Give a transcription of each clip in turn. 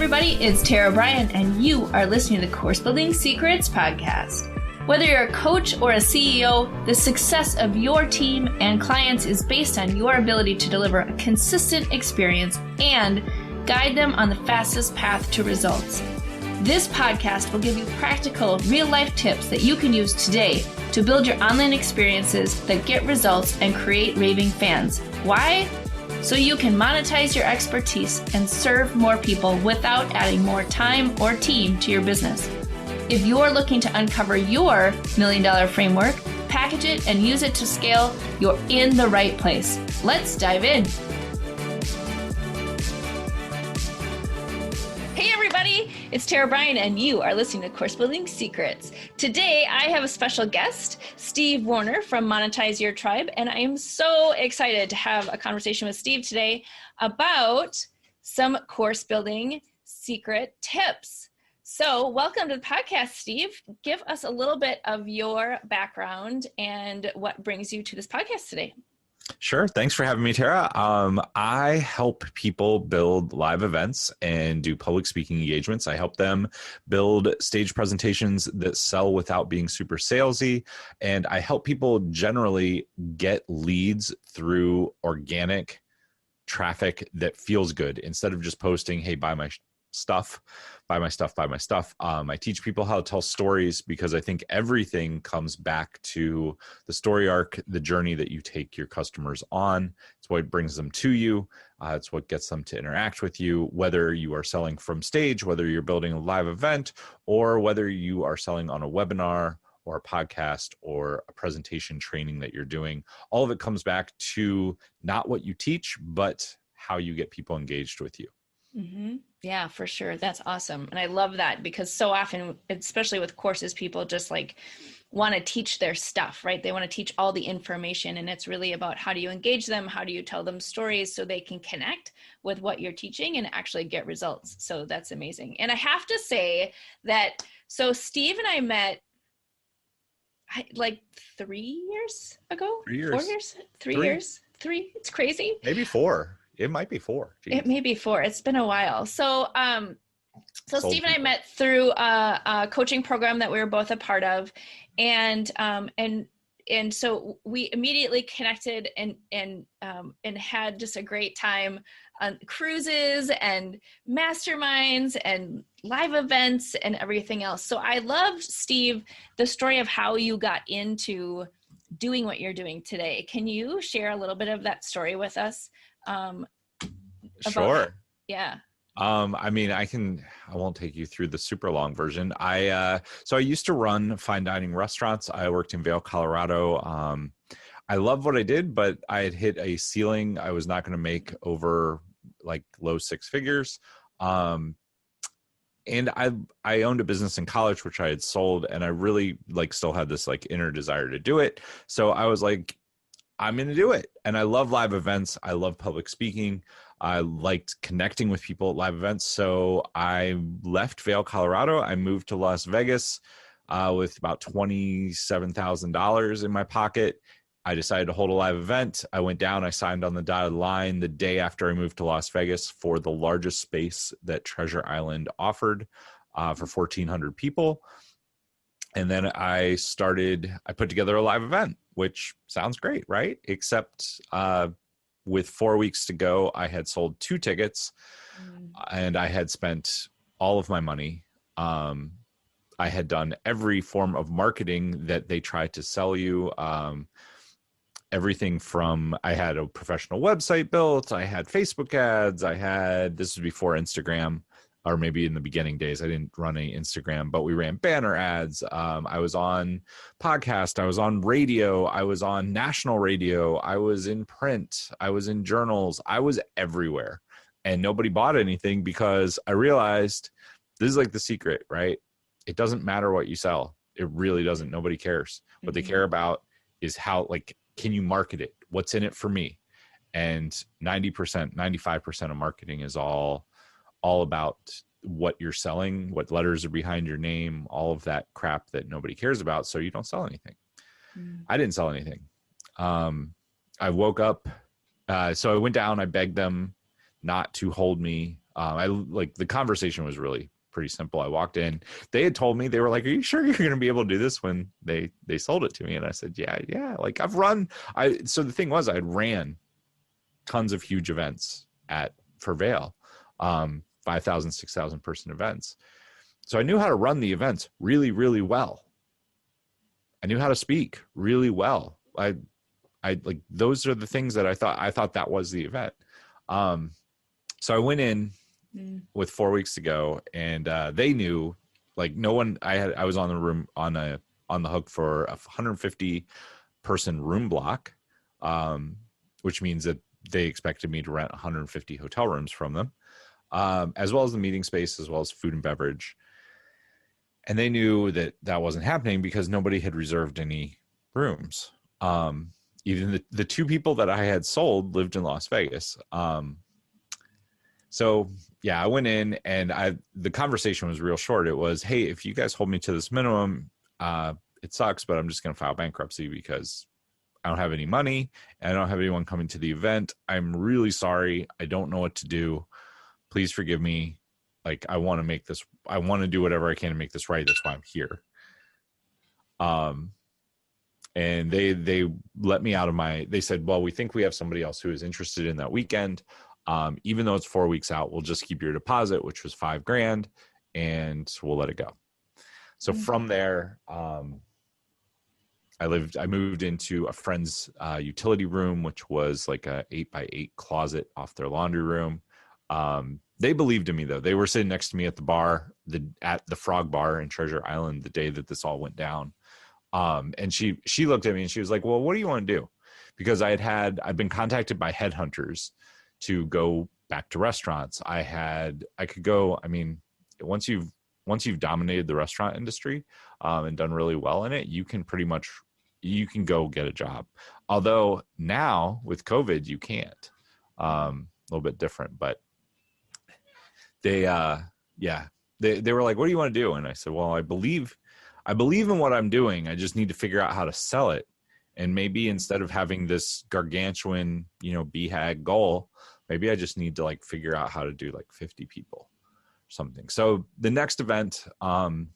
everybody, it's Tara Bryan, and you are listening to the Course Building Secrets podcast. Whether you're a coach or a CEO, the success of your team and clients is based on your ability to deliver a consistent experience and guide them on the fastest path to results. This podcast will give you practical, real-life tips that you can use today to build your online experiences that get results and create raving fans. Why? So you can monetize your expertise and serve more people without adding more time or team to your business. If you're looking to uncover your $1 million framework, package it, and use it to scale, you're in the right place. Let's dive in. Hey everybody, it's Tara Bryan, and you are listening to Course Building Secrets. Today, I have a special guest, Steve Werner from Monetize Your Tribe, and I am so excited to have a conversation with Steve today about some course building secret tips. So welcome to the podcast, Steve. Give us a little bit of your background and what brings you to this podcast today. Sure. Thanks for having me, Tara. I help people build live events and do public speaking engagements. I help them build stage presentations that sell without being super salesy. And I help people generally get leads through organic traffic that feels good instead of just posting, hey, buy my stuff, buy my stuff, buy my stuff. I teach people how to tell stories because I think everything comes back to the story arc, the journey that you take your customers on. It's what brings them to you. It's what gets them to interact with you, whether you are selling from stage, whether you're building a live event, or whether you are selling on a webinar or a podcast or a presentation training that you're doing. All of it comes back to not what you teach, but how you get people engaged with you. Mm-hmm. Yeah, for sure. That's awesome. And I love that because so often, especially with courses, people just like want to teach their stuff, right? They want to teach all the information, and it's really about how do you engage them? How do you tell them stories so they can connect with what you're teaching and actually get results? So that's amazing. And I have to say that, so Steve and I met like 3 years ago, 3 years. 4 years, 3 years, 3. It's crazy. Maybe 4. It might be 4. Jeez. It may be 4. It's been a while. So Steve and I met through a coaching program that we were both a part of, and so we immediately connected and had just a great time on cruises and masterminds and live events and everything else. So I love, Steve, the story of how you got into doing what you're doing today. Can you share a little bit of that story with us? Sure. Yeah. I mean, I won't take you through the super long version. So I used to run fine dining restaurants. I worked in Vail, Colorado. I love what I did, but I had hit a ceiling. I was not going to make over like low 6 figures. And I owned a business in college, which I had sold, and I really still had this inner desire to do it. So I was like, I'm going to do it. And I love live events. I love public speaking. I liked connecting with people at live events. So I left Vail, Colorado. I moved to Las Vegas with about $27,000 in my pocket. I decided to hold a live event. I went down. I signed on the dotted line the day after I moved to Las Vegas for the largest space that Treasure Island offered for 1,400 people. And then I put together a live event, which sounds great, right? Except with 4 weeks to go, I had sold 2 tickets and I had spent all of my money. I had done every form of marketing that they try to sell you. Everything from, I had a professional website built, I had Facebook ads, this was before Instagram, or maybe in the beginning days. I didn't run any Instagram, but we ran banner ads. I was on podcast. I was on radio. I was on national radio. I was in print. I was in journals. I was everywhere. And nobody bought anything because I realized this is the secret, right? It doesn't matter what you sell. It really doesn't. Nobody cares. What they care about is how, can you market it? What's in it for me? And 90%, 95% of marketing is all about what you're selling, what letters are behind your name, all of that crap that nobody cares about. So you don't sell anything. I didn't sell anything. I woke up. So I went down, I begged them not to hold me The conversation was really pretty simple. I walked in, they had told me, they were like, are you sure you're going to be able to do this, when they sold it to me? And I said, yeah. Like so the thing was, I ran tons of huge events for Vail, 5,000, 6,000 person events. So I knew how to run the events really, really well. I knew how to speak really well. I like, those are the things that I thought that was the event. So I went in with 4 weeks to go, and they knew, like, no one, I was on the hook for a 150 person room block, which means that they expected me to rent 150 hotel rooms from them, as well as the meeting space, as well as food and beverage. And they knew that wasn't happening because nobody had reserved any rooms. Even the two people that I had sold lived in Las Vegas. So yeah, I went in, and the conversation was real short. It was, hey, if you guys hold me to this minimum, it sucks, but I'm just going to file bankruptcy because I don't have any money and I don't have anyone coming to the event. I'm really sorry. I don't know what to do. Please forgive me. Like, I want to do whatever I can to make this right. That's why I'm here. And they let me out of they said, well, we think we have somebody else who is interested in that weekend. Even though it's 4 weeks out, we'll just keep your deposit, which was $5,000, and we'll let it go. So from there, I moved into a friend's utility room, which was like a 8x8 closet off their laundry room. They believed in me, though. They were sitting next to me at the bar, at the Frog Bar in Treasure Island, the day that this all went down. And she looked at me and she was like, well, what do you want to do? Because I'd been contacted by headhunters to go back to restaurants. I could go, I mean, once you've dominated the restaurant industry, and done really well in it, you can go get a job. Although now with COVID, you can't, a little bit different, but they were like, what do you want to do? And I said, well, I believe in what I'm doing. I just need to figure out how to sell it. And maybe instead of having this gargantuan, BHAG goal, maybe I just need to like figure out how to do like 50 people or something. So the next event, the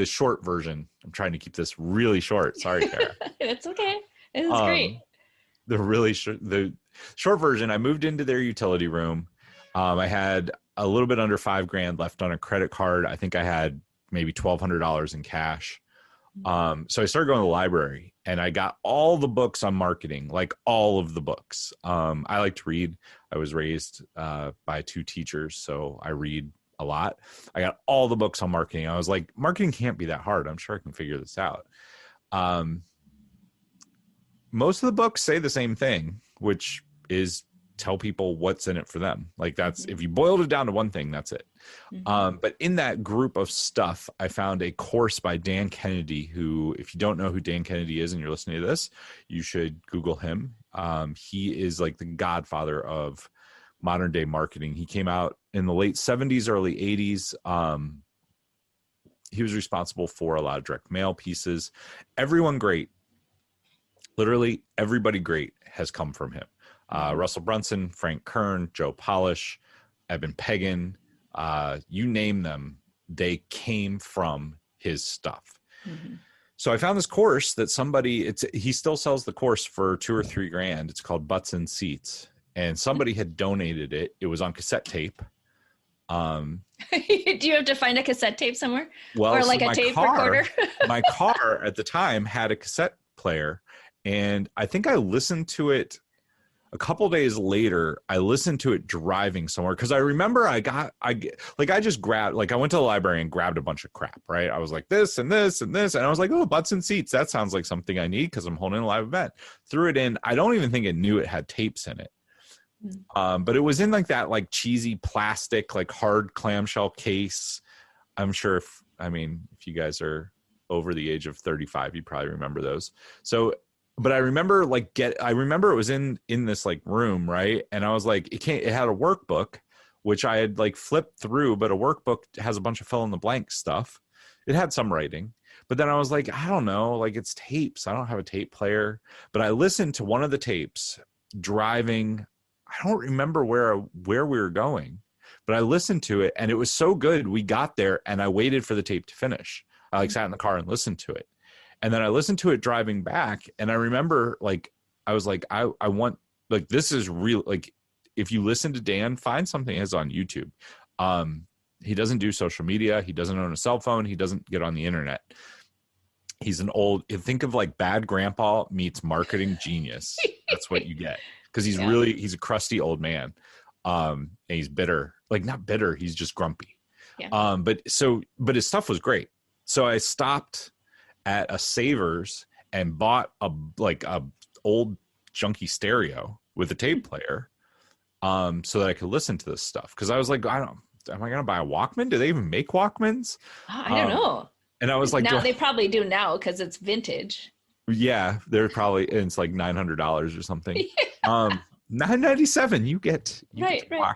short version, I'm trying to keep this really short. Sorry, Tara. It's okay. It was great. The short version, I moved into their utility room. I had a little bit under $5,000 left on a credit card. I think I had maybe $1,200 in cash. So I started going to the library, and I got all the books on marketing, like all of the books. I like to read. I was raised by two teachers, so I read a lot. I got all the books on marketing. I was like, marketing can't be that hard. I'm sure I can figure this out. Most of the books say the same thing, which is tell people what's in it for them. Like that's, if you boiled it down to one thing, that's it. But in that group of stuff, I found a course by Dan Kennedy, who, if you don't know who Dan Kennedy is and you're listening to this, you should Google him. He is like the godfather of modern day marketing. He came out in the late 70s, early 80s. He was responsible for a lot of direct mail pieces. Everyone great, literally everybody great has come from him. Russell Brunson, Frank Kern, Joe Polish, Eben Pagan, you name them, they came from his stuff. So I found this course that he still sells the course for $2 or $3,000. It's called Butts and Seats. And somebody had donated it. It was on cassette tape. Do you have to find a cassette tape somewhere? Well, or like a tape recorder? My car at the time had a cassette player, and I think I listened to it a couple days later. I listened to it driving somewhere, because I remember I just grabbed, like I went to the library and grabbed a bunch of crap, right? I was like this and this and this, and I was like, oh, Butts and Seats, that sounds like something I need because I'm holding a live event. Threw it in. I don't even think it knew it had tapes in it. But it was in like that like cheesy plastic, like hard clamshell case. I'm sure if you guys are over the age of 35, you probably remember those. So, but I remember it was in this like room, right? And I was like, it had a workbook, which I had like flipped through, but a workbook has a bunch of fill in the blank stuff. It had some writing, but then I was like, I don't know, like it's tapes. I don't have a tape player, but I listened to one of the tapes driving. I don't remember where we were going, but I listened to it and it was so good. We got there and I waited for the tape to finish. I like sat in the car and listened to it. And then I listened to it driving back. And I remember like, I was like, I want, like, this is real. Like, if you listen to Dan, find something that's on YouTube. He doesn't do social media. He doesn't own a cell phone. He doesn't get on the internet. He's an old, think of like Bad Grandpa meets marketing genius. That's what you get. Because he's he's a crusty old man. And he's bitter, like not bitter. He's just grumpy. Yeah. But his stuff was great. So I stopped at a Savers and bought a old junky stereo with a tape player, so that I could listen to this stuff. Cause I was like, am I going to buy a Walkman? Do they even make Walkmans? Oh, I don't know. And I was like, now they probably do now, cause it's vintage. Yeah. They're probably, and it's like $900 or something. Yeah. $997. You get to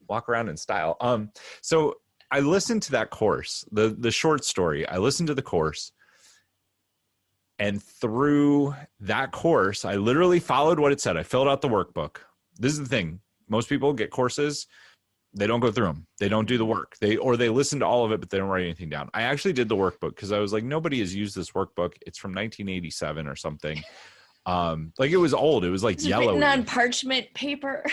walk around in style. So I listened to that course, the short story. I listened to the course, and through that course, I literally followed what it said. I filled out the workbook. This is the thing. Most people get courses, they don't go through them. They don't do the work. They listen to all of it, but they don't write anything down. I actually did the workbook because I was like, nobody has used this workbook. It's from 1987 or something. Like it was old. It was like yellow. Written on parchment paper.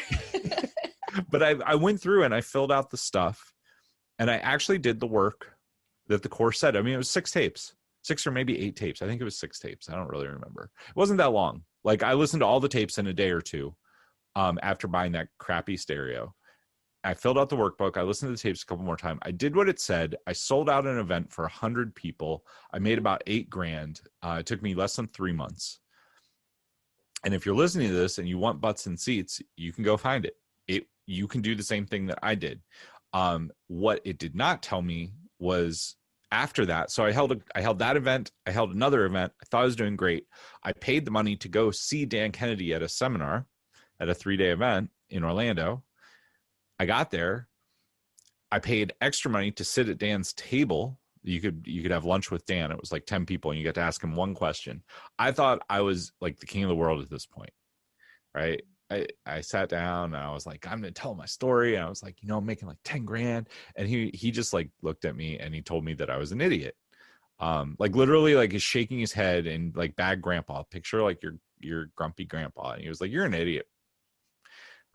But I went through and I filled out the stuff, and I actually did the work that the course said. I mean, it was 6 tapes. 6 or maybe 8 tapes. I think it was 6 tapes. I don't really remember. It wasn't that long. Like I listened to all the tapes in a day or two, after buying that crappy stereo. I filled out the workbook. I listened to the tapes a couple more times. I did what it said. I sold out an event for 100 people. I made about $8,000. It took me less than 3 months. And if you're listening to this and you want butts and seats, you can go find it. You can do the same thing that I did. What it did not tell me was after that. So I held that event. I held another event. I thought I was doing great. I paid the money to go see Dan Kennedy at a seminar at a 3-day event in Orlando. I got there. I paid extra money to sit at Dan's table. You could have lunch with Dan. It was like 10 people and you get to ask him one question. I thought I was like the king of the world at this point, right? I sat down and I was like, I'm going to tell my story. And I was like, I'm making like $10,000. And he just like looked at me and he told me that I was an idiot. Like literally like he's shaking his head and like Bad Grandpa, picture like your grumpy grandpa. And he was like, you're an idiot.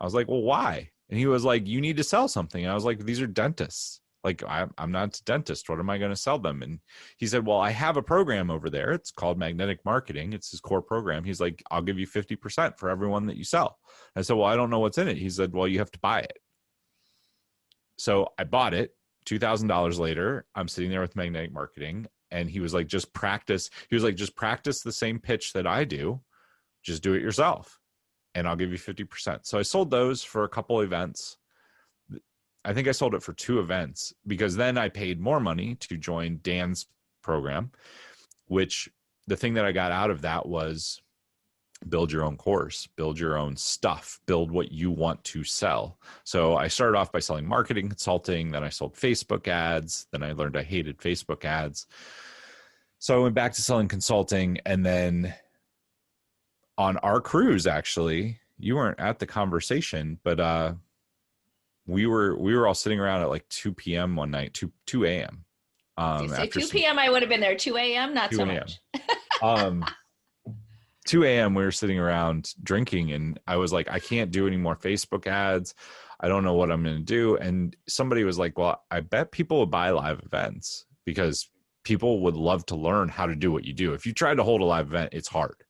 I was like, well, why? And he was like, you need to sell something. And I was like, these are dentists. Like, I'm not a dentist. What am I going to sell them? And he said, well, I have a program over there. It's called Magnetic Marketing. It's his core program. He's like, I'll give you 50% for everyone that you sell. I said, well, I don't know what's in it. He said, well, you have to buy it. So I bought it. $2,000 later, I'm sitting there with Magnetic Marketing. And he was like, just practice. He was like, just practice the same pitch that I do. Just do it yourself. And I'll give you 50%. So I sold those for a couple events. I think I sold it for 2 events because then I paid more money to join Dan's program, which the thing that I got out of that was build your own course, build your own stuff, build what you want to sell. So I started off by selling marketing consulting. Then I sold Facebook ads. Then I learned I hated Facebook ads. So I went back to selling consulting. And then on our cruise, actually, you weren't at the conversation, but, we were all sitting around at like 2 p.m. one night, 2 a.m. You say 2 p.m. I would have been there. 2 a.m. Not so much. 2 a.m. we were sitting around drinking and I was like, I can't do any more Facebook ads. I don't know what I'm going to do. And somebody was like, well, I bet people would buy live events because people would love to learn how to do what you do. If you try to hold a live event, it's hard.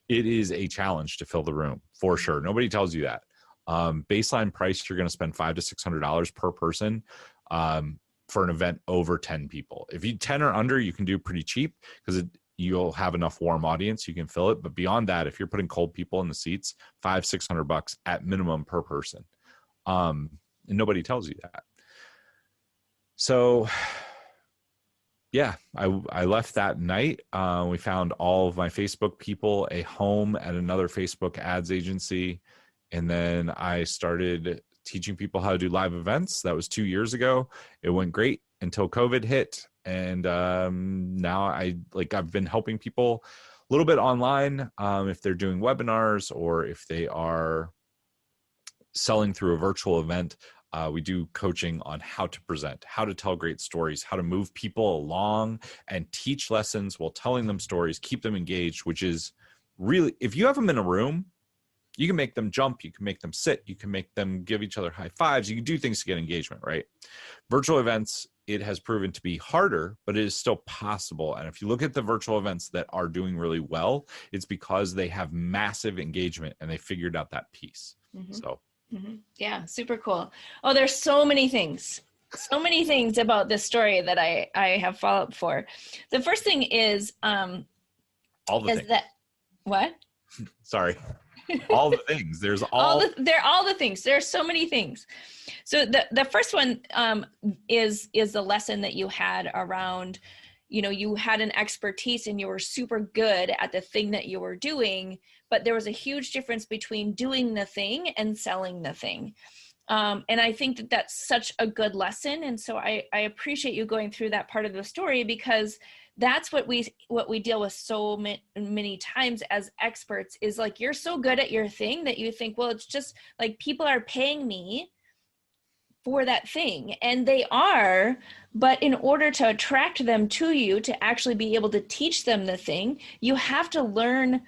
It is a challenge to fill the room for sure. Nobody tells you that. Baseline price, you're going to spend $500 to $600 per person for an event over 10 people. If you 10 or under, you can do pretty cheap because you'll have enough warm audience, you can fill it. But beyond that, if you're putting cold people in the seats, $500-$600 at minimum per person. And nobody tells you that. So yeah, I left that night. We found all of my Facebook people a home at another Facebook ads agency. And then I started teaching people how to do live events. That was 2 years ago. It went great until COVID hit. And now I've been helping people a little bit online if they're doing webinars or if they are selling through a virtual event. We do coaching on how to present, how to tell great stories, how to move people along and teach lessons while telling them stories, keep them engaged, which is really, if you have them in a room, you can make them jump, you can make them sit, you can make them give each other high fives, you can do things to get engagement, right? Virtual events, it has proven to be harder, but it is still possible. And if you look at the virtual events that are doing really well, it's because they have massive engagement and they figured out that piece. So. Yeah, super cool. Oh, there's so many things about this story that I have follow-up for. The first thing is All the things. What? Sorry. All the things. There's all the things. There are so many things. So the first one is the lesson that you had around, you had an expertise and you were super good at the thing that you were doing, but there was a huge difference between doing the thing and selling the thing. And I think that that's such a good lesson. And so I appreciate you going through that part of the story, because that's what we deal with so many times as experts, is like, you're so good at your thing that you think, well, it's just like people are paying me for that thing, and they are, but in order to attract them to you, to actually be able to teach them the thing, you have to learn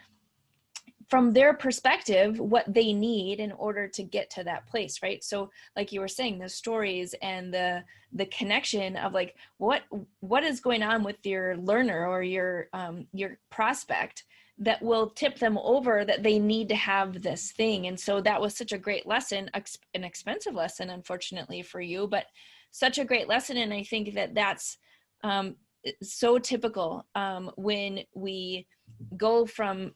from their perspective what they need in order to get to that place, right? So like you were saying, the stories and the connection of like what is going on with your learner or your prospect that will tip them over that they need to have this thing. And so that was such a great lesson, an expensive lesson, unfortunately for you, but such a great lesson. And I think that that's so typical when we go from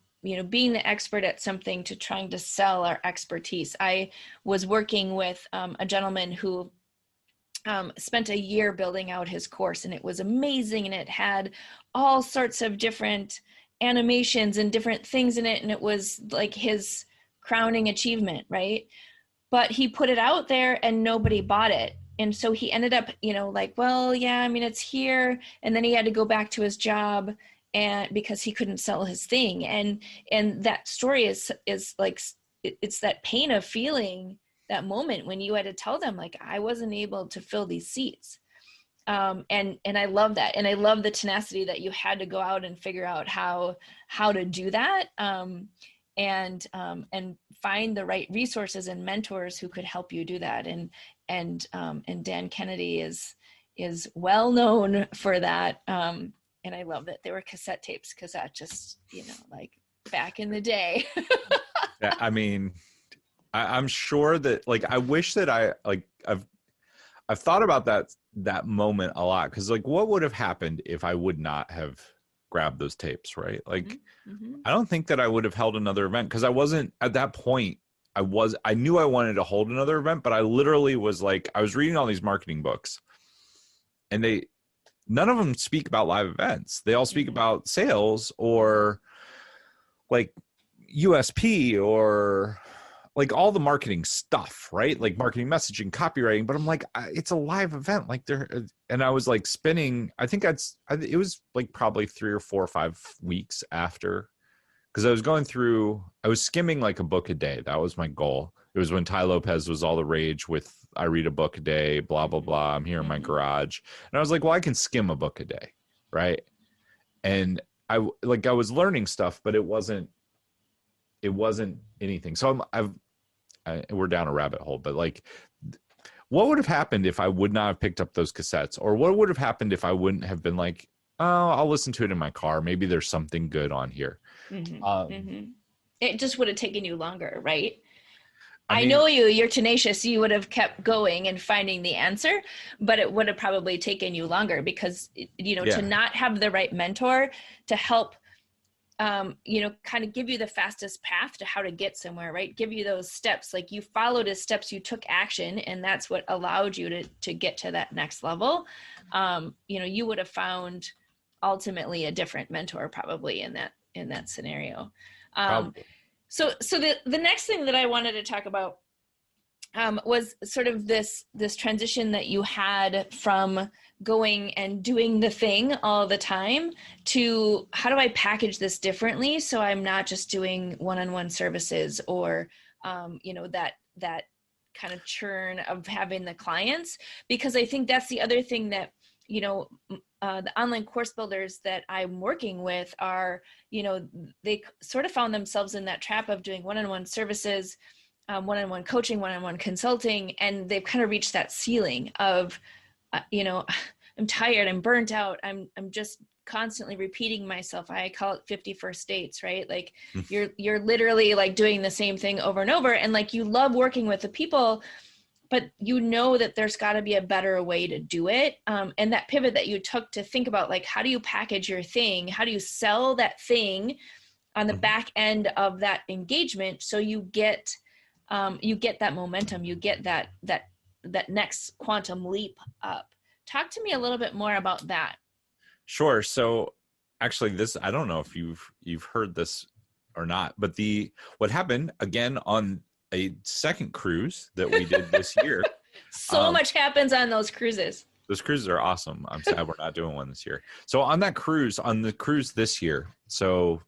being the expert at something to trying to sell our expertise. I was working with a gentleman who spent a year building out his course, and it was amazing. And it had all sorts of different animations and different things in it. And it was like his crowning achievement, right? But he put it out there and nobody bought it. And so he ended up, like, well, yeah, I mean, it's here. And then he had to go back to his job, and because he couldn't sell his thing. And that story is like, it's that pain of feeling that moment when you had to tell them, like, I wasn't able to fill these seats. And I love that. And I love the tenacity that you had to go out and figure out how to do that. And find the right resources and mentors who could help you do that. And Dan Kennedy is well known for that. And I love that there were cassette tapes, because that just, like back in the day. Yeah, I mean, I'm sure that, like, I wish that I've thought about that moment a lot, because like, what would have happened if I would not have grabbed those tapes, right? Like, I don't think that I would have held another event, because I wasn't at that point. I knew I wanted to hold another event, but I literally was like, I was reading all these marketing books, and none of them speak about live events. They all speak about sales or like USP or like all the marketing stuff, right? Like marketing messaging, copywriting. But I'm like, it's a live event. Like and I was like spinning, I think it was like probably 3 or 4 or 5 weeks after, because I was skimming like a book a day. That was my goal. It was when Tai Lopez was all the rage with, I read a book a day, blah, blah, blah. I'm here in my garage. And I was like, well, I can skim a book a day. Right. And I was learning stuff, but it wasn't anything. So we're down a rabbit hole, but like, what would have happened if I would not have picked up those cassettes? Or what would have happened if I wouldn't have been like, oh, I'll listen to it in my car. Maybe there's something good on here. It just would have taken you longer, right? I mean, know you're tenacious. You would have kept going and finding the answer, but it would have probably taken you longer, because, to not have the right mentor to help, kind of give you the fastest path to how to get somewhere, right? Give you those steps. Like, you followed his steps, you took action, and that's what allowed you to get to that next level. You would have found ultimately a different mentor probably in that scenario. So the next thing that I wanted to talk about was sort of this transition that you had from going and doing the thing all the time to, how do I package this differently so I'm not just doing one-on-one services or that kind of churn of having the clients, because I think that's the other thing that, you know, the online course builders that I'm working with are, you know, they sort of found themselves in that trap of doing one-on-one services, one-on-one coaching, one-on-one consulting, and they've kind of reached that ceiling of, you know, I'm tired, I'm burnt out, I'm just constantly repeating myself. I call it 50 first dates, right? Like you're literally like doing the same thing over and over, and like you love working with the people, but you know that there's got to be a better way to do it. And that pivot that you took to think about, like, how do you package your thing? How do you sell that thing on the back end of that engagement? So you get that momentum, you get that next quantum leap up. Talk to me a little bit more about that. Sure. So actually this, I don't know if you've heard this or not, but what happened again on a second cruise that we did this year. So much happens on those cruises. Those cruises are awesome. I'm sad we're not doing one this year. So on the cruise this year, so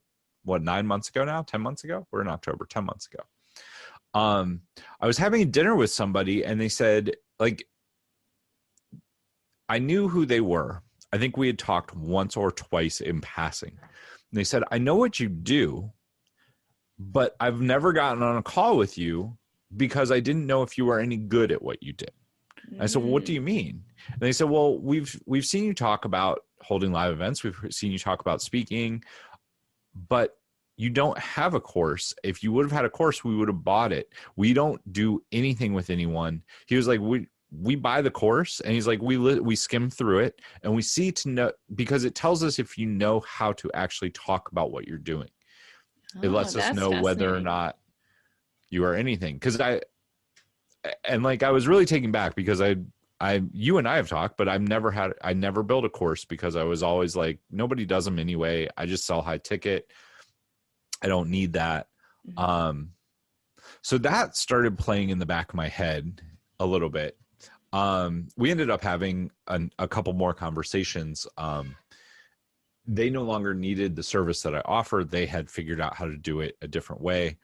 what, 9 months ago now, 10 months ago? We're in October, 10 months ago. I was having dinner with somebody and they said, like, I knew who they were. I think we had talked once or twice in passing. And they said, I know what you do, but I've never gotten on a call with you because I didn't know if you were any good at what you did. And I said, well, what do you mean? And they said, well, we've seen you talk about holding live events. We've seen you talk about speaking, but you don't have a course. If you would have had a course, we would have bought it. We don't do anything with anyone. He was like, we buy the course, and he's like, we skim through it and we see to know, because it tells us if you know how to actually talk about what you're doing. It lets us know whether or not you are anything. Because I was really taken back because you and I have talked, but I never built a course because I was always like, nobody does them anyway. I just sell high ticket. I don't need that. Mm-hmm. So that started playing in the back of my head a little bit. We ended up having a couple more conversations. They no longer needed the service that I offered. They had figured out how to do it a different way.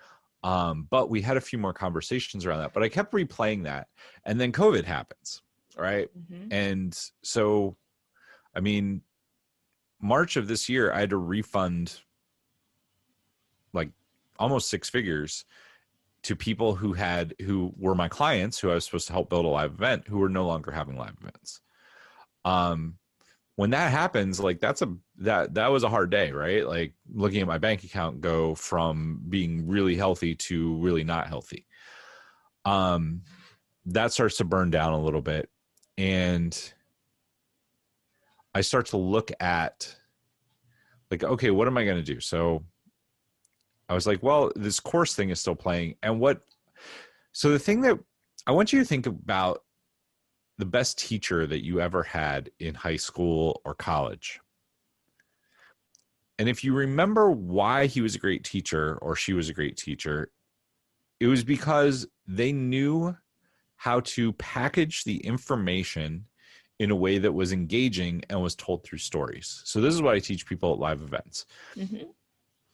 But we had a few more conversations around that, but I kept replaying that. And then COVID happens, right? Mm-hmm. And so, I mean, March of this year, I had to refund like almost 6 figures to people who were my clients, who I was supposed to help build a live event, who were no longer having live events. When that happens, like that was a hard day, right? Like looking at my bank account go from being really healthy to really not healthy. That starts to burn down a little bit. And I start to look at like, okay, what am I going to do? So I was like, well, this course thing is still playing. So the thing that I want you to think about, the best teacher that you ever had in high school or college. And if you remember why he was a great teacher or she was a great teacher, it was because they knew how to package the information in a way that was engaging and was told through stories. So this is what I teach people at live events. Mm-hmm.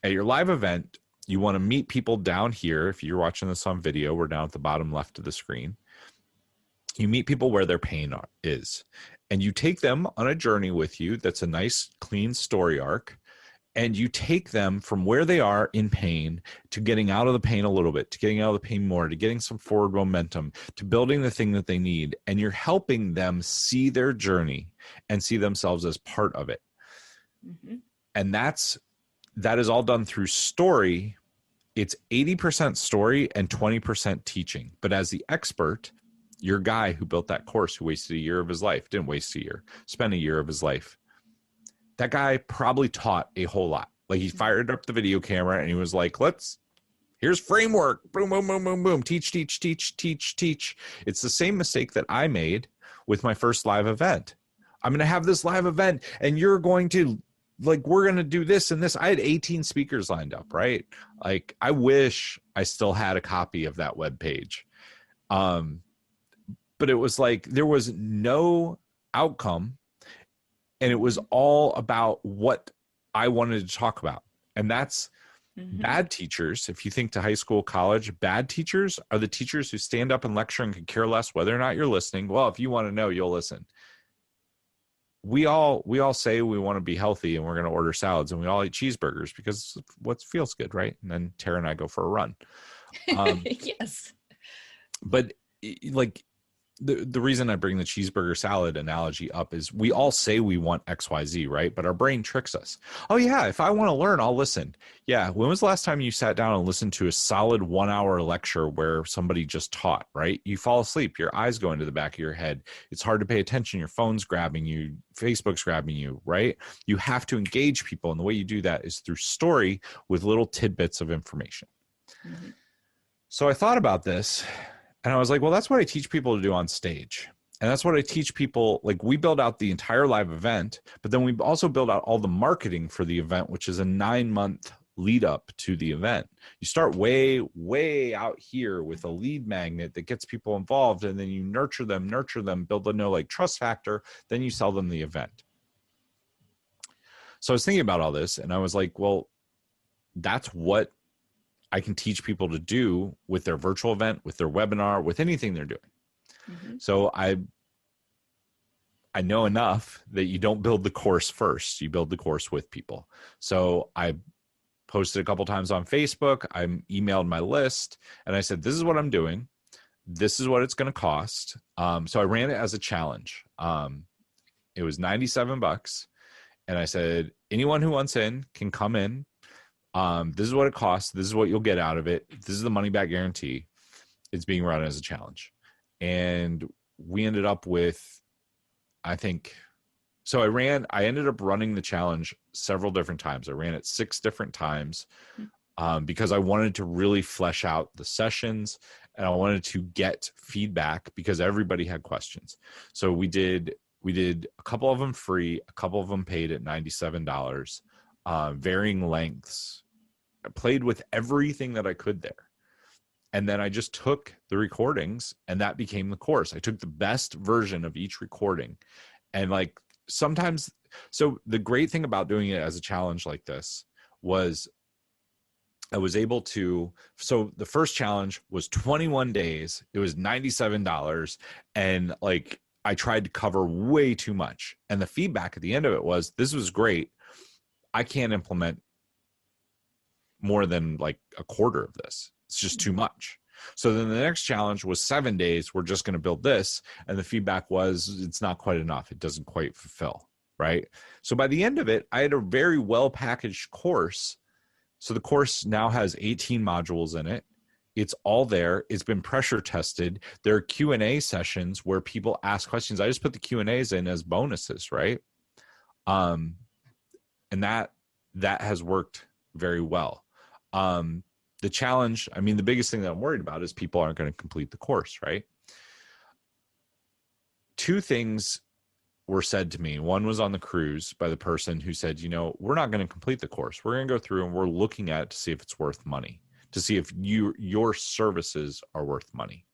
At your live event, you want to meet people down here. If you're watching this on video, we're down at the bottom left of the screen. You meet people where their pain is, and you take them on a journey with you. That's a nice, clean story arc. And you take them from where they are in pain to getting out of the pain a little bit, to getting out of the pain more, to getting some forward momentum, to building the thing that they need. And you're helping them see their journey and see themselves as part of it. Mm-hmm. And that is all done through story. It's 80% story and 20% teaching. But as the expert, your guy who built that course, who wasted a year of his life, didn't waste a year, spent a year of his life. That guy probably taught a whole lot. Like he fired up the video camera and he was like, here's framework, boom, boom, boom, boom, boom, teach, teach, teach, teach, teach. It's the same mistake that I made with my first live event. I'm going to have this live event and you're going to we're going to do this and this. I had 18 speakers lined up, right? Like I wish I still had a copy of that web page. But it was like, there was no outcome. And it was all about what I wanted to talk about. And that's Mm-hmm. Bad teachers, if you think to high school, college, bad teachers are the teachers who stand up and lecture and could care less whether or not you're listening. Well, if you want to know, you'll listen. We all say we want to be healthy and we're going to order salads and we all eat cheeseburgers because what feels good, right? And then Tara and I go for a run. Yes. But like the reason I bring the cheeseburger salad analogy up is we all say we want XYZ, right? But our brain tricks us. Oh yeah, if I want to learn, I'll listen. Yeah. When was the last time you sat down and listened to a solid 1 hour lecture where somebody just taught, right? You fall asleep, your eyes go into the back of your head. It's hard to pay attention. Your phone's grabbing you, Facebook's grabbing you, right? You have to engage people. And the way you do that is through story with little tidbits of information. Mm-hmm. So I thought about this. And I was like, well, that's what I teach people to do on stage. And that's what I teach people. Like, we build out the entire live event, but then we also build out all the marketing for the event, which is a 9-month lead up to the event. You start way, way out here with a lead magnet that gets people involved. And then you nurture them, build a like trust factor. Then you sell them the event. So I was thinking about all this and I was like, well, that's what I can teach people to do with their virtual event, with their webinar, with anything they're doing. Mm-hmm. So I know enough that you don't build the course first. You build the course with people. So I posted a couple times on Facebook. I emailed my list and I said, this is what I'm doing. This is what it's going to cost. So I ran it as a challenge. It was $97. And I said, anyone who wants in can come in. This is what it costs. This is what you'll get out of it. This is the money back guarantee. It's being run as a challenge. And we ended up with, I ended up running the challenge several different times. I ran it 6 different times because I wanted to really flesh out the sessions and I wanted to get feedback because everybody had questions. So we did a couple of them free, a couple of them paid at $97, varying lengths. I played with everything that I could there. And then I just took the recordings and that became the course. I took the best version of each recording. And like sometimes, so the great thing about doing it as a challenge like this was I was able to, so the first challenge was 21 days. It was $97. And like, I tried to cover way too much. And the feedback at the end of it was, this was great. I can't implement more than like a quarter of this. It's just too much. So then the next challenge was 7 days. We're just going to build this. And the feedback was, it's not quite enough. It doesn't quite fulfill. Right. So by the end of it, I had a very well packaged course. So the course now has 18 modules in it. It's all there. It's been pressure tested. There are Q&A sessions where people ask questions. I just put the Q&As in as bonuses. Right. And that has worked very well. The challenge, I mean, the biggest thing that I'm worried about is people aren't going to complete the course, right? 2 things were said to me. One was on the cruise by the person who said, we're not going to complete the course. We're going to go through and we're looking at it to see if it's worth money, to see if your services are worth money.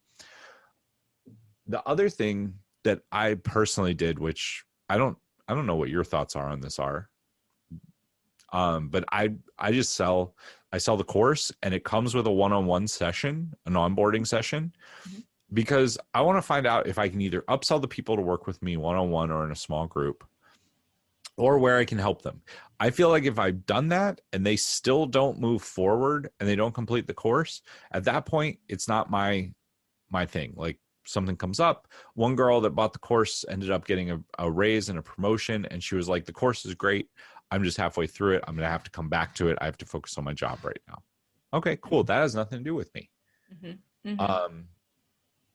The other thing that I personally did, which I don't know what your thoughts are on this are, but I sell the course and it comes with a one-on-one session, an onboarding session, because I want to find out if I can either upsell the people to work with me one-on-one or in a small group or where I can help them. I feel like if I've done that and they still don't move forward and they don't complete the course, at that point, it's not my thing. Like something comes up. One girl that bought the course ended up getting a raise and a promotion. And she was like, the course is great. I'm just halfway through it. I'm going to have to come back to it. I have to focus on my job right now. Okay, cool. That has nothing to do with me. Mm-hmm. Mm-hmm.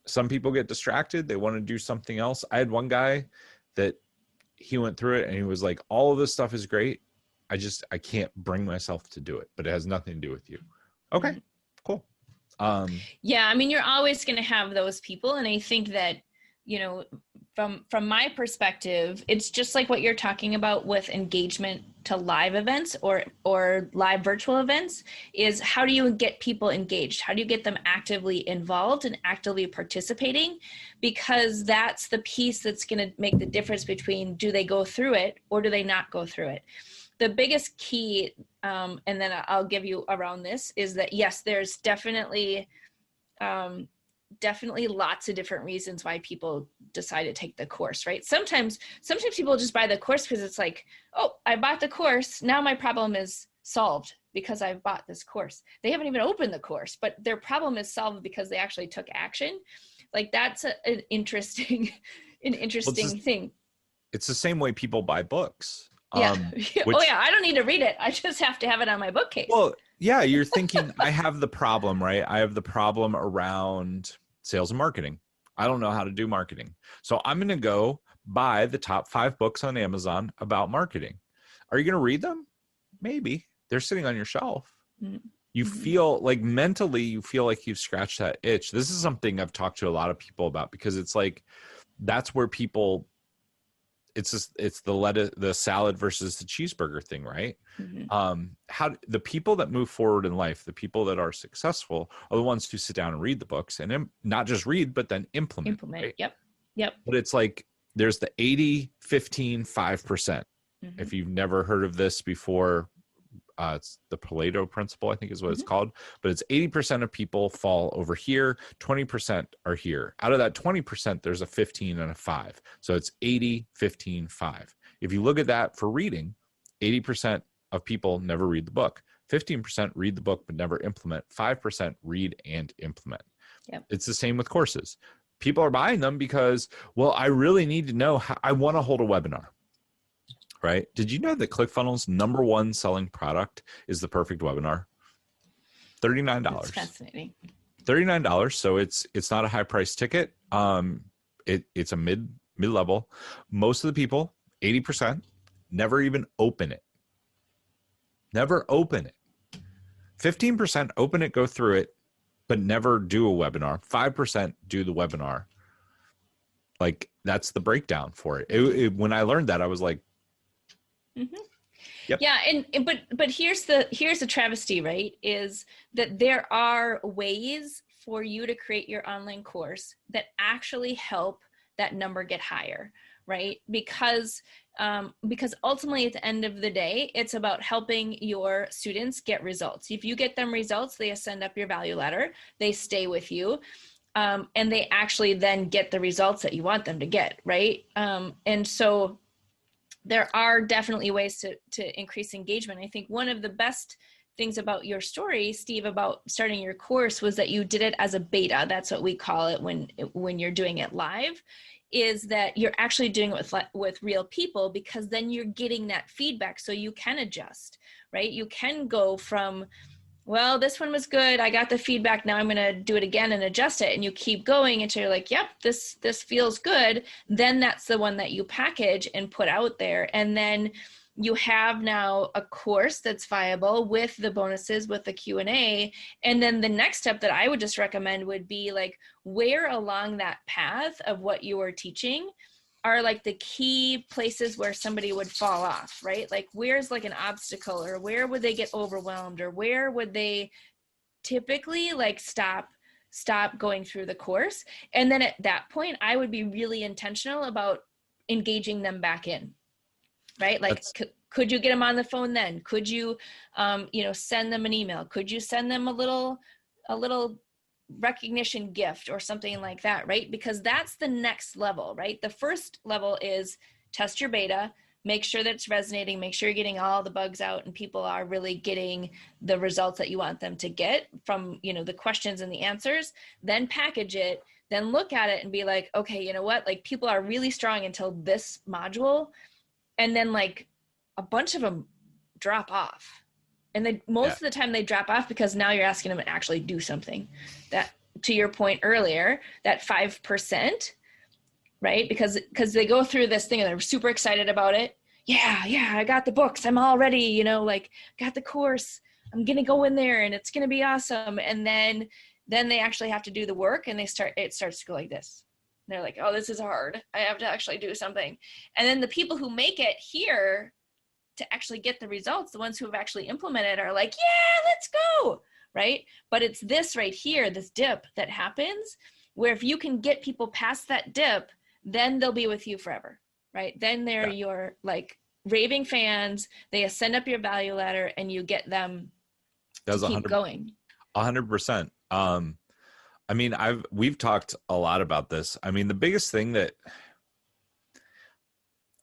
Some people get distracted. They want to do something else. I had one guy that he went through it and he was like, all of this stuff is great. I can't bring myself to do it, but it has nothing to do with you. Okay, mm-hmm. Cool. Yeah. I mean, you're always going to have those people. And I think that, from my perspective, it's just like what you're talking about with engagement to live events or live virtual events is how do you get people engaged? How do you get them actively involved and actively participating? Because that's the piece that's going to make the difference between do they go through it or do they not go through it? the biggest key, and then I'll give you around this, is that yes, there's definitely lots of different reasons why people decide to take the course, right? Sometimes people just buy the course because it's like, oh, I bought the course, now my problem is solved because I've bought this course. They haven't even opened the course, but their problem is solved because they actually took action. Like that's an interesting thing. It's the same way people buy books. Yeah. Oh yeah, I don't need to read it. I just have to have it on my bookcase. Well, yeah, you're thinking, I have the problem, right? I have the problem around sales and marketing. I don't know how to do marketing. So I'm going to go buy the top 5 books on Amazon about marketing. Are you going to read them? Maybe. They're sitting on your shelf. Mm-hmm. You feel like mentally, you feel like you've scratched that itch. This is something I've talked to a lot of people about, because it's like, that's where people, it's the salad versus the cheeseburger thing, right? Mm-hmm. How the people that move forward in life, the people that are successful, are the ones who sit down and read the books, and not just read, but then implement. Right? Yep. But it's like, there's the 80, 15, 5%. Mm-hmm. If you've never heard of this before, it's the Pareto principle, I think is what it's called. But it's 80% of people fall over here, 20% are here. Out of that 20%, there's a 15 and a 5. So it's 80, 15, 5. If you look at that for reading, 80% of people never read the book. 15% read the book but never implement. 5% read and implement. Yep. It's the same with courses. People are buying them because, well, I really need to know how, I want to hold a webinar. Right? Did you know that ClickFunnels' number 1 selling product is the perfect webinar? $39. That's fascinating. $39. So it's not a high price ticket. It's a mid-level. Most of the people, 80%, never even open it. Never open it. 15% open it, go through it, but never do a webinar. 5% do the webinar. Like, that's the breakdown for it. When I learned that, I was like, mm-hmm. Yep. Yeah, but here's the travesty, right? Is that there are ways for you to create your online course that actually help that number get higher, right? Because ultimately at the end of the day, it's about helping your students get results. If you get them results, they ascend up your value ladder, they stay with you, and they actually then get the results that you want them to get, right? And so there are definitely ways to increase engagement. I think one of the best things about your story, Steve, about starting your course was that you did it as a beta. That's what we call it when you're doing it live, is that you're actually doing it with real people, because then you're getting that feedback so you can adjust, right? You can go from, well, this one was good, I got the feedback, now I'm going to do it again and adjust it. And you keep going until you're like, yep, this feels good. Then that's the one that you package and put out there. And then you have now a course that's viable with the bonuses, with the Q&A. And then the next step that I would just recommend would be like, where along that path of what you are teaching are like the key places where somebody would fall off, right? Like, where's like an obstacle, or where would they get overwhelmed, or where would they typically like stop going through the course? And then at that point, I would be really intentional about engaging them back in, right? Like, could you get them on the phone then? Could you, send them an email? Could you send them a little recognition gift or something like that, right? Because that's the next level, right? The first level is test your beta, make sure that it's resonating, make sure you're getting all the bugs out and people are really getting the results that you want them to get from, the questions and the answers. Then package it, then look at it and be like, okay, you know what? Like, people are really strong until this module. And then like a bunch of them drop off. And most of the time they drop off because now you're asking them to actually do something. That, to your point earlier, that 5%, right? Because they go through this thing and they're super excited about it. Yeah, I got the books. I'm all ready, got the course. I'm going to go in there and it's going to be awesome. And then they actually have to do the work, and it starts to go like this. And they're like, oh, this is hard. I have to actually do something. And then the people who make it here to actually get the results, the ones who have actually implemented, are like, yeah, let's go, right? But it's this right here, this dip that happens, where if you can get people past that dip, then they'll be with you forever, right? Then they're your like raving fans, they ascend up your value ladder, and you get them to keep going. 100%. I mean, we've talked a lot about this. I mean, the biggest thing that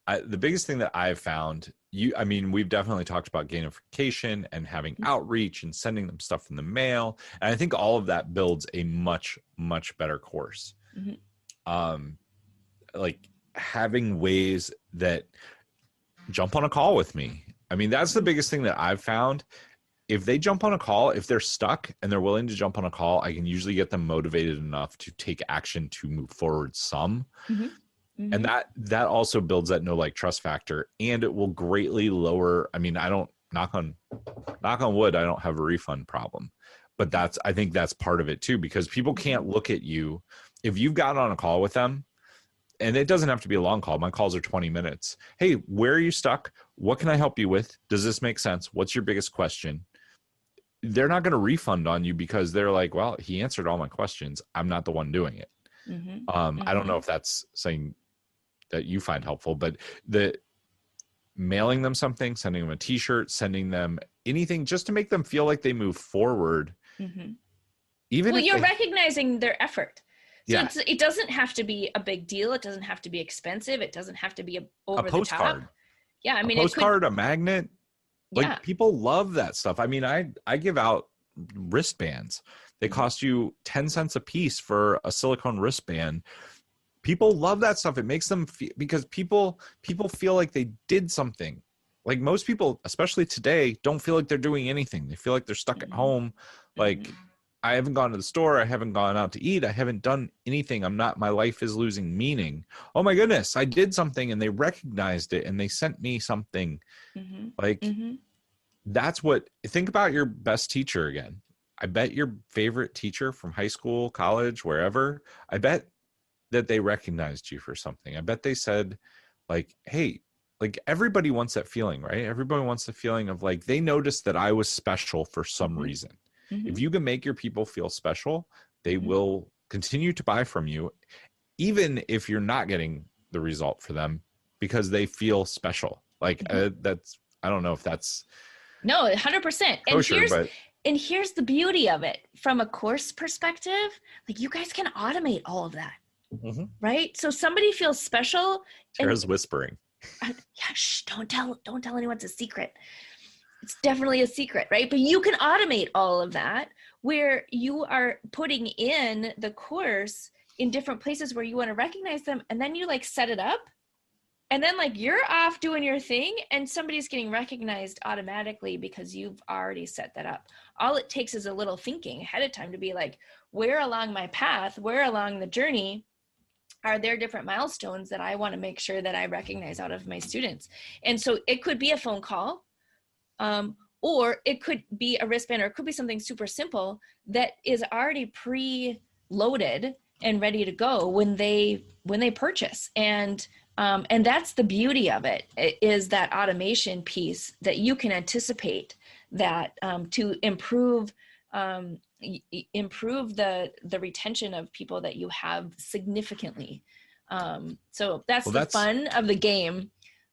I've found, we've definitely talked about gamification and having outreach and sending them stuff in the mail. And I think all of that builds a much, much better course. Like having ways that jump on a call with me. I mean, that's the biggest thing that I've found. If they jump on a call, if they're stuck and they're willing to jump on a call, I can usually get them motivated enough to take action to move forward some. And that also builds that know, like, trust factor, and it will greatly lower. I mean, I don't knock on wood, I don't have a refund problem, but I think that's part of it too, because people can't look at you if you've gotten on a call with them. And it doesn't have to be a long call. My calls are 20 minutes. Hey, where are you stuck? What can I help you with? Does this make sense? What's your biggest question? They're not going to refund on you because they're like, well, he answered all my questions. I'm not the one doing it. I don't know if that's something that you find helpful, but the mailing them something, sending them a t-shirt, sending them anything just to make them feel like they move forward. Even you're recognizing their effort. So yeah. it doesn't have to be a big deal. It doesn't have to be expensive. It doesn't have to be over the top. Yeah, I mean, a postcard, a magnet. Like people love that stuff. I mean, I give out wristbands. They cost you 10 cents a piece for a silicone wristband. People love that stuff. It makes them feel, because people feel like they did something. Like most people, especially today, don't feel like they're doing anything. They feel like they're stuck at home. Like I haven't gone to the store. I haven't gone out to eat. I haven't done anything. my life is losing meaning. Oh my goodness, I did something and they recognized it and they sent me something. That's what, think about your best teacher again. I bet your favorite teacher from high school, college, wherever, I bet that they recognized you for something. I bet they said like, hey, like everybody wants that feeling, right? Everybody wants the feeling of like, they noticed that I was special for some reason. If you can make your people feel special, they will continue to buy from you, even if you're not getting the result for them, because they feel special. Like that's, I don't know if that's no, 100%. And here's the beauty of it from a course perspective. Like you guys can automate all of that, right? So somebody feels special. Tara's whispering. Yeah, shh, don't tell anyone, it's a secret. It's definitely a secret, right? But you can automate all of that where you are putting in the course in different places where you want to recognize them. And then you like set it up and then like you're off doing your thing and somebody's getting recognized automatically because you've already set that up. All it takes is a little thinking ahead of time to be like, where along my path, where along the journey are there different milestones that I want to make sure that I recognize out of my students? And so it could be a phone call. Or it could be a wristband, or it could be something super simple that is already pre-loaded and ready to go when they purchase. And that's the beauty of it, is that automation piece that you can anticipate that to improve the retention of people that you have significantly. So that's the fun of the game.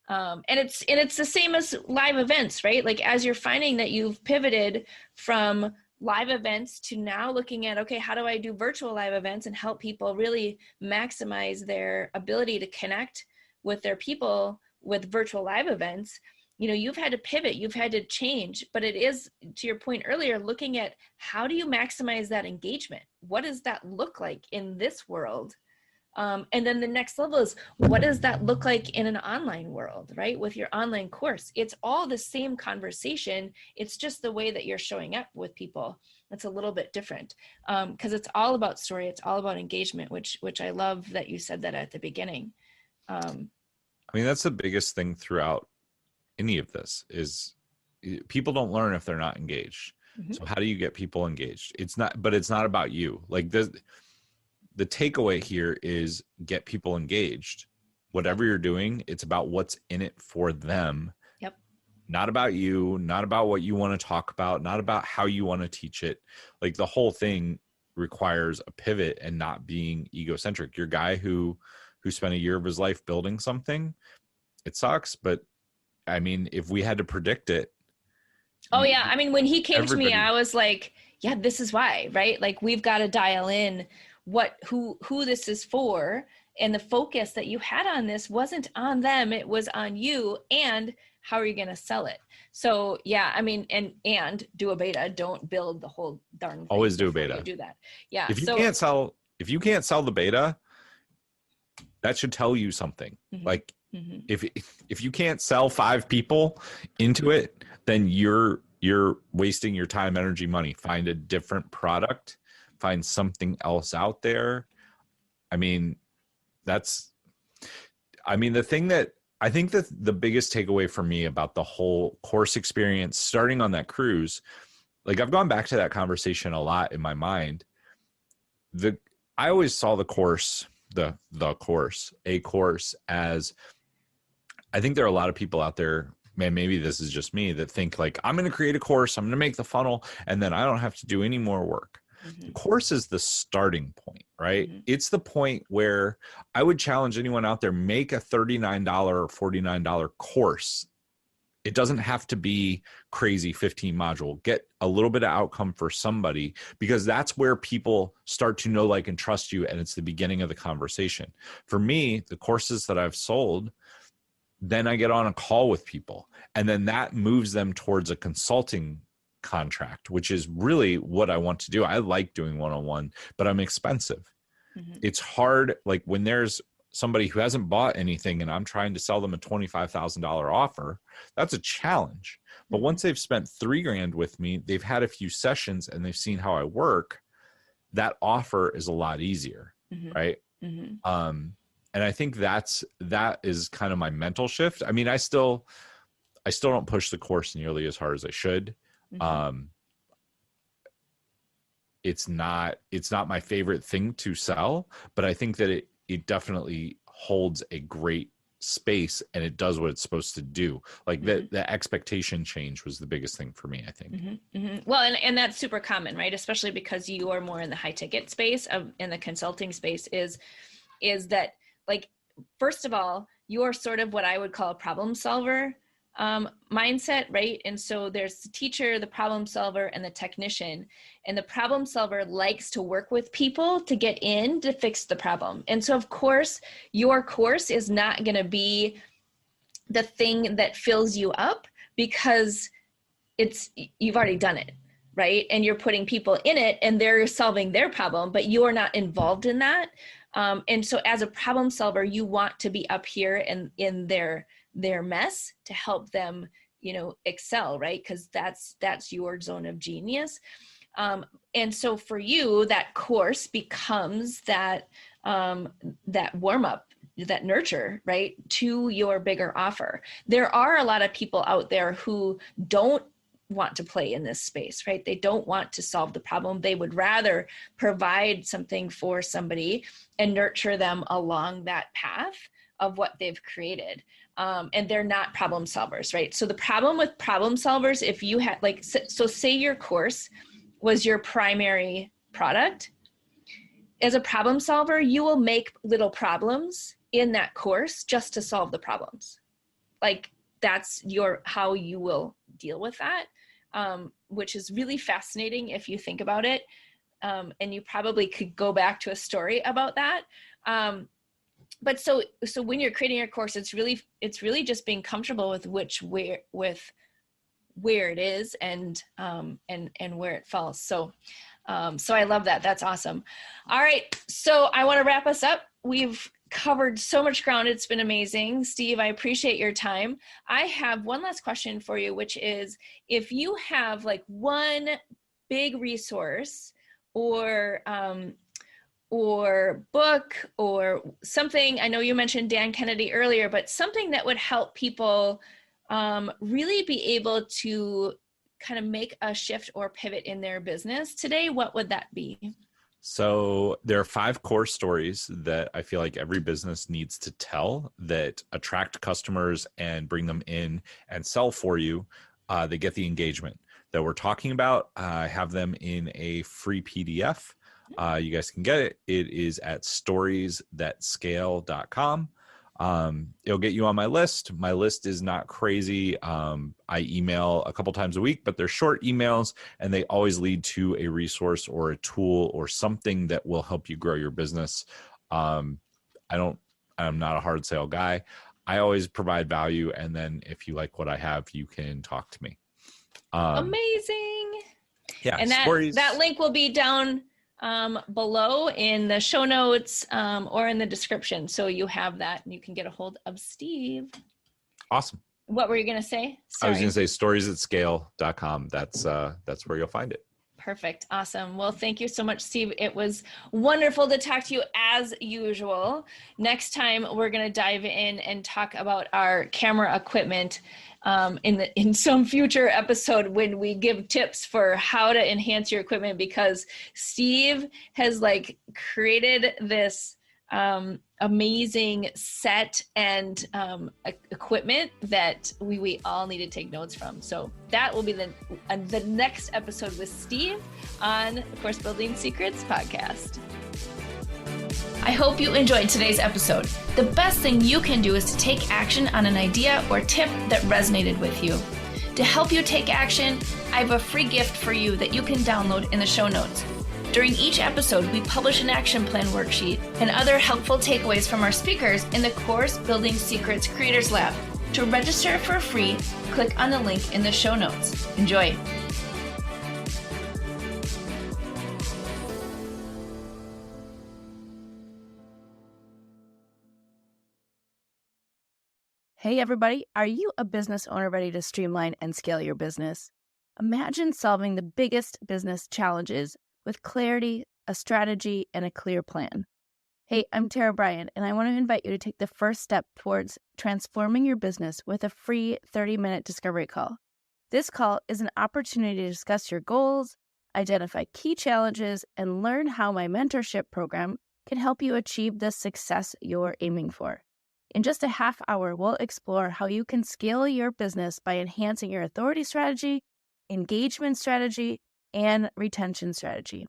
And it's the same as live events, right? Like as you're finding that you've pivoted from live events to now looking at, okay, how do I do virtual live events and help people really maximize their ability to connect with their people with virtual live events? You know, you've had to pivot, you've had to change, but it is, to your point earlier, looking at how do you maximize that engagement? What does that look like in this world? And then the next level is, what does that look like in an online world, right? With your online course, it's all the same conversation. It's just the way that you're showing up with people. It's a little bit different because it's all about story. It's all about engagement, which I love that you said that at the beginning. I mean, that's the biggest thing throughout any of this is people don't learn if they're not engaged. So how do you get people engaged? It's not about you. Like the takeaway here is get people engaged. Whatever you're doing, it's about what's in it for them. Yep. Not about you, not about what you want to talk about, not about how you want to teach it. Like the whole thing requires a pivot and not being egocentric. Your guy who spent a year of his life building something, it sucks, but I mean, if we had to predict it. Oh yeah. I mean, when he came to me, Everybody. I was like, yeah, this is why, right? Like we've got to dial in who this is for. And the focus that you had on this wasn't on them, it was on you and how are you going to sell it? So yeah, I mean, and do a beta, don't build the whole darn thing. Always do a before beta. you do that. Yeah. If you can't sell the beta, that should tell you something. Like if you can't sell 5 people into it, then you're wasting your time, energy, money. Find a different product, find something else out there. I mean, the thing that I think that the biggest takeaway for me about the whole course experience starting on that cruise, like I've gone back to that conversation a lot in my mind. I always saw the course as, I think there are a lot of people out there, man, maybe this is just me, that think like, I'm going to create a course, I'm going to make the funnel, and then I don't have to do any more work. The course is the starting point, right? It's the point where I would challenge anyone out there, make a $39 or $49 course. It doesn't have to be crazy 15 module. Get a little bit of outcome for somebody, because that's where people start to know, like, and trust you. And it's the beginning of the conversation. For me, the courses that I've sold, then I get on a call with people, and then that moves them towards a consulting contract, which is really what I want to do. I like doing one-on-one, but I'm expensive. It's hard. Like when there's somebody who hasn't bought anything and I'm trying to sell them a $25,000 offer, that's a challenge. But once they've spent $3,000 with me, they've had a few sessions and they've seen how I work, that offer is a lot easier. Right. And I think that is kind of my mental shift. I mean, I still don't push the course nearly as hard as I should. It's not my favorite thing to sell, but I think that it definitely holds a great space and it does what it's supposed to do. Like the expectation change was the biggest thing for me, I think. Well, and that's super common, right? Especially because you are more in the high ticket space in the consulting space is that, like, first of all, you're sort of what I would call a problem solver mindset, right? And so there's the teacher, the problem solver, and the technician. And the problem solver likes to work with people to get in to fix the problem. And so, of course, your course is not going to be the thing that fills you up because you've already done it, right? And you're putting people in it and they're solving their problem, but you're not involved in that. And so as a problem solver, you want to be up here in their mess to help them, excel, right? Because that's your zone of genius. And so for you, that course becomes that warm up, that nurture, right, to your bigger offer. There are a lot of people out there who don't want to play in this space, right? They don't want to solve the problem. They would rather provide something for somebody and nurture them along that path of what they've created. And they're not problem solvers, right? So the problem with problem solvers, if you had so say your course was your primary product, as a problem solver, you will make little problems in that course just to solve the problems. Like that's how you will deal with that, which is really fascinating if you think about it. And you probably could go back to a story about that. But so when you're creating your course, it's really just being comfortable with where it is and where it falls. So I love that. That's awesome. All right. So I want to wrap us up. We've covered so much ground. It's been amazing. Steve, I appreciate your time. I have one last question for you, which is if you have like one big resource or book or something, I know you mentioned Dan Kennedy earlier, but something that would help people really be able to kind of make a shift or pivot in their business today, what would that be? So there are 5 core stories that I feel like every business needs to tell that attract customers and bring them in and sell for you. They get the engagement that we're talking about. I have them in a free PDF. You guys can get it. It is at storiesthatscale.com. It'll get you on my list. My list is not crazy. I email a couple times a week, but they're short emails and they always lead to a resource or a tool or something that will help you grow your business. I'm not a hard sale guy. I always provide value. And then if you like what I have, you can talk to me. Amazing. Yeah. And that link will be down below in the show notes or in the description. So you have that and you can get a hold of Steve. Awesome. What were you going to say? Sorry. I was going to say storiesatscale.com. That's where you'll find it. Perfect. Awesome. Well, thank you so much, Steve. It was wonderful to talk to you as usual. Next time, we're going to dive in and talk about our camera equipment in some future episode when we give tips for how to enhance your equipment, because Steve has created this amazing set and equipment that we all need to take notes from. So that will be the next episode with Steve on the Course Building Secrets podcast. I hope you enjoyed today's episode. The best thing you can do is to take action on an idea or tip that resonated with you. To help you take action, I have a free gift for you that you can download in the show notes. During each episode, we publish an action plan worksheet and other helpful takeaways from our speakers in the Course Building Secrets Creators Lab. To register for free, click on the link in the show notes. Enjoy. Hey everybody, are you a business owner ready to streamline and scale your business? Imagine solving the biggest business challenges with clarity, a strategy, and a clear plan. Hey, I'm Tara Bryan, and I want to invite you to take the first step towards transforming your business with a free 30-minute discovery call. This call is an opportunity to discuss your goals, identify key challenges, and learn how my mentorship program can help you achieve the success you're aiming for. In just a half hour, we'll explore how you can scale your business by enhancing your authority strategy, engagement strategy, and retention strategy.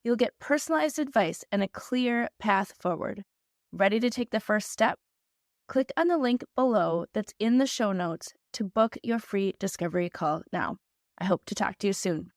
You'll get personalized advice and a clear path forward. Ready to take the first step? Click on the link below that's in the show notes to book your free discovery call now. I hope to talk to you soon.